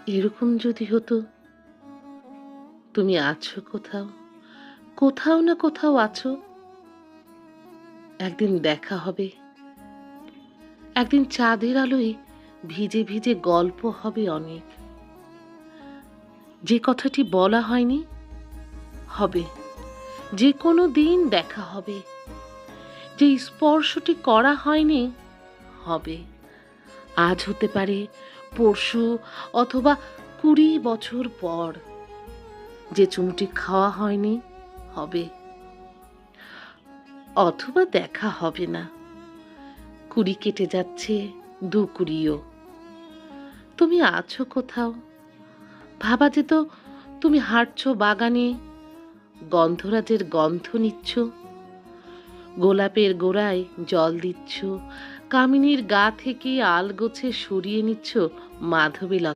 এরকম যদি হতো, তুমি আছো কোথাও, কোথাও না কোথাও আছো। একদিন দেখা হবে, একদিন চাঁদের আলোয় ভিজে ভিজে গল্প হবে অনেক। যে কথাটি বলা হয়নি হবে, যে কোনো দিন দেখা হবে। যে স্পর্শটি করা হয়নি হবে। আজ হতে পারে, পরশু, অথবা 20 বছর পর। যে চুমটি খাওয়া হয়নি হবে, অথবা দেখা হবে না। 20 কেটে যাচ্ছে, 2 20ও। তুমি আছো কোথাও, ভাবা যেত তুমি হাঁটছো বাগানে, গন্ধরাজের গন্ধ নিচ্ছ, গোলাপের গোড়ায় জল দিচ্ছ, কামিনীর গা থেকে আলগোছে সরিয়ে নিচ্ছ মাধবী লতা।